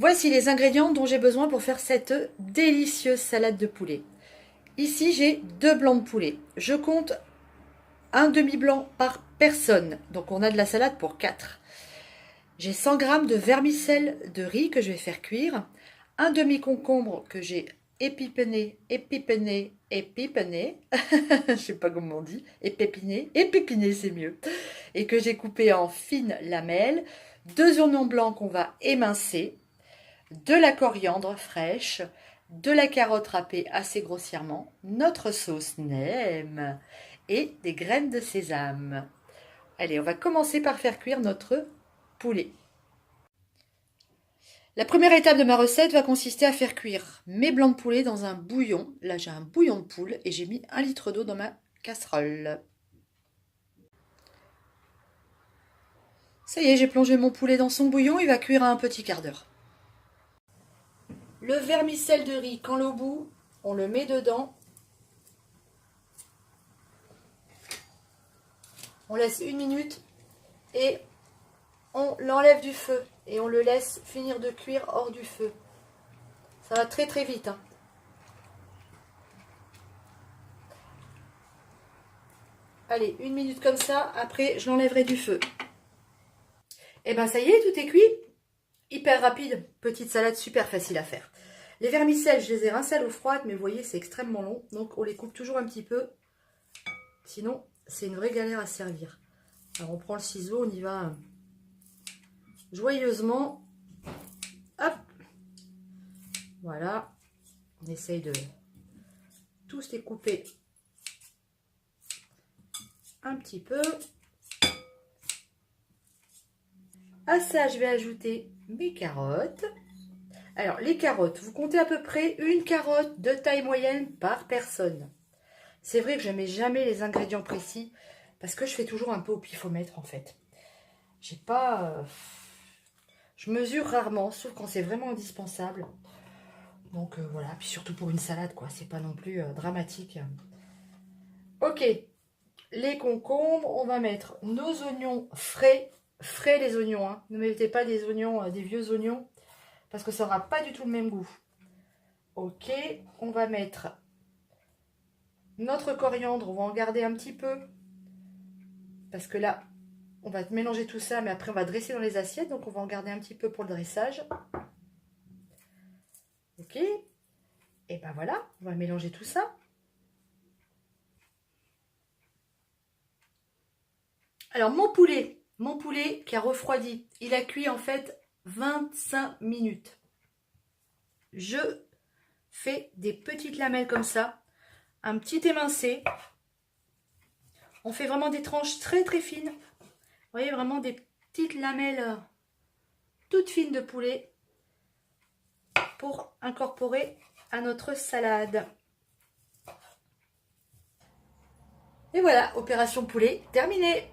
Voici les ingrédients dont j'ai besoin pour faire cette délicieuse salade de poulet. Ici, j'ai 2 blancs de poulet. Je compte un demi-blanc par personne. Donc, on a de la salade pour 4. J'ai 100 g de vermicelle de riz que je vais faire cuire. Un demi-concombre que j'ai épipené. Je sais pas comment on dit. Épipiné, c'est mieux. Et que j'ai coupé en fines lamelles. 2 oignons blancs qu'on va émincer. De la coriandre fraîche, de la carotte râpée assez grossièrement, notre sauce nem et des graines de sésame. Allez, on va commencer par faire cuire notre poulet. La première étape de ma recette va consister à faire cuire mes blancs de poulet dans un bouillon. Là, j'ai un bouillon de poule et j'ai mis 1 litre d'eau dans ma casserole. Ça y est, j'ai plongé mon poulet dans son bouillon, il va cuire à un petit quart d'heure. Le vermicelle de riz, quand l'eau bout, on le met dedans. On laisse 1 minute et on l'enlève du feu. Et on le laisse finir de cuire hors du feu. Ça va très très vite. Allez, 1 minute comme ça, après je l'enlèverai du feu. Et ben ça y est, tout est cuit. Hyper rapide, petite salade super facile à faire. Les vermicelles, je les ai rincées à l'eau froide, mais vous voyez, c'est extrêmement long. Donc on les coupe toujours un petit peu. Sinon, c'est une vraie galère à servir. Alors on prend le ciseau, on y va joyeusement. Hop. Voilà. On essaye de tous les couper un petit peu. À ça, je vais ajouter mes carottes. Alors, les carottes, vous comptez à peu près 1 carotte de taille moyenne par personne. C'est vrai que je ne mets jamais les ingrédients précis parce que je fais toujours un peu au pifomètre en fait. J'ai pas... je mesure rarement, sauf quand c'est vraiment indispensable. Donc voilà, puis surtout pour une salade, quoi. C'est pas non plus dramatique. Ok, les concombres, on va mettre nos oignons frais. Frais les oignons, hein. Ne mettez pas des oignons, des vieux oignons, parce que ça n'aura pas du tout le même goût. Ok, on va mettre notre coriandre, on va en garder un petit peu, parce que là, on va mélanger tout ça, mais après on va dresser dans les assiettes, donc on va en garder un petit peu pour le dressage. Ok, et ben voilà, on va mélanger tout ça. Alors mon poulet qui a refroidi, il a cuit en fait 25 minutes. Je fais des petites lamelles comme ça, un petit émincé. On fait vraiment des tranches très très fines. Vous voyez, vraiment des petites lamelles toutes fines de poulet pour incorporer à notre salade. Et voilà, opération poulet terminée.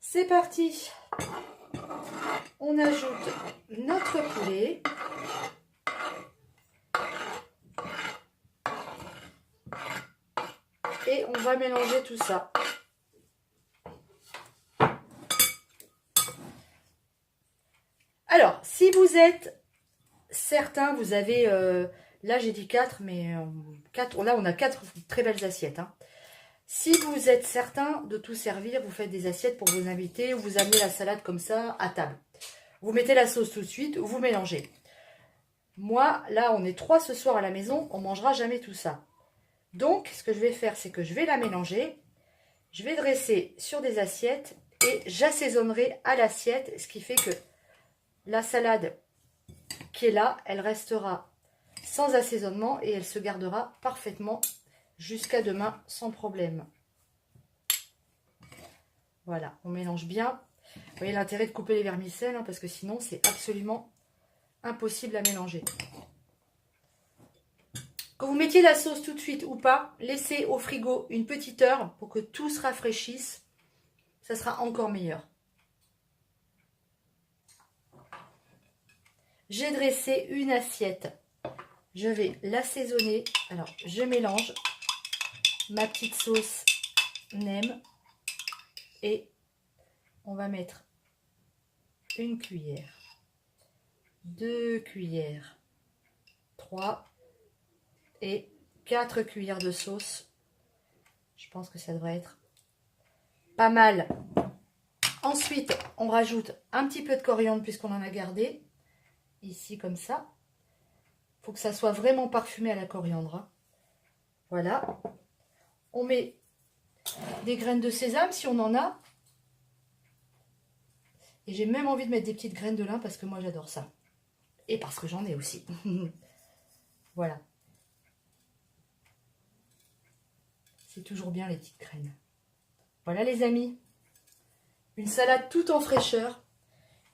C'est parti. On ajoute notre poulet. Et on va mélanger tout ça. Alors, si vous êtes certain, vous avez... là, j'ai dit 4, mais 4, là, on a 4 très belles assiettes. Hein. Si vous êtes certain de tout servir, vous faites des assiettes pour vos invités ou vous amenez la salade comme ça à table. Vous mettez la sauce tout de suite ou vous mélangez. Moi, là, on est 3 ce soir à la maison, on ne mangera jamais tout ça. Donc, ce que je vais faire, c'est que je vais la mélanger. Je vais dresser sur des assiettes et j'assaisonnerai à l'assiette, ce qui fait que la salade qui est là, elle restera sans assaisonnement et elle se gardera parfaitement jusqu'à demain sans problème. Voilà, on mélange bien. Vous voyez l'intérêt de couper les vermicelles, hein, parce que sinon c'est absolument impossible à mélanger. Quand vous mettiez la sauce tout de suite ou pas, laissez au frigo une petite heure pour que tout se rafraîchisse. Ça sera encore meilleur. J'ai dressé une assiette. Je vais l'assaisonner. Alors, je mélange ma petite sauce nem. Et on va mettre 1 cuillère, 2 cuillères, 3 et 4 cuillères de sauce. Je pense que ça devrait être pas mal. Ensuite, on rajoute un petit peu de coriandre puisqu'on en a gardé. Ici, comme ça. Il faut que ça soit vraiment parfumé à la coriandre. Hein. Voilà. On met des graines de sésame si on en a. Et j'ai même envie de mettre des petites graines de lin parce que moi j'adore ça. Et parce que j'en ai aussi. Voilà. C'est toujours bien les petites graines. Voilà les amis. Une salade tout en fraîcheur.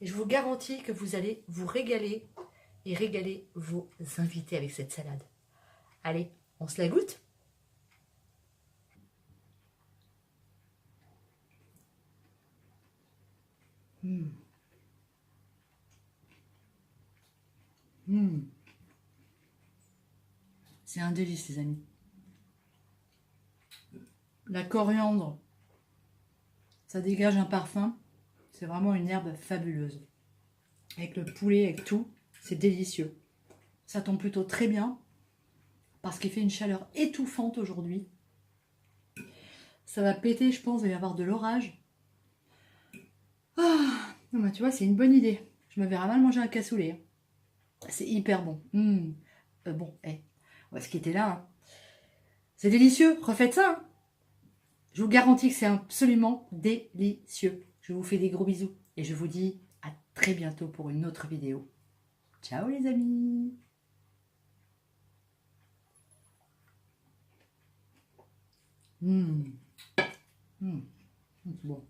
Et je vous garantis que vous allez vous régaler et régaler vos invités avec cette salade. Allez, on se la goûte? Mmh. Mmh. C'est un délice les amis. La coriandre, ça dégage un parfum. C'est vraiment une herbe fabuleuse. Avec le poulet, avec tout, c'est délicieux. Ça tombe plutôt très bien parce qu'il fait une chaleur étouffante aujourd'hui. Ça va péter, je pense, il va y avoir de l'orage. Ah, non, bah, tu vois, c'est une bonne idée. Je me verrai mal manger un cassoulet. C'est hyper bon. Bon, on va se quitter là. Hein. C'est délicieux, refaites ça. Hein. Je vous garantis que c'est absolument délicieux. Je vous fais des gros bisous et je vous dis à très bientôt pour une autre vidéo. Ciao les amis. Bon.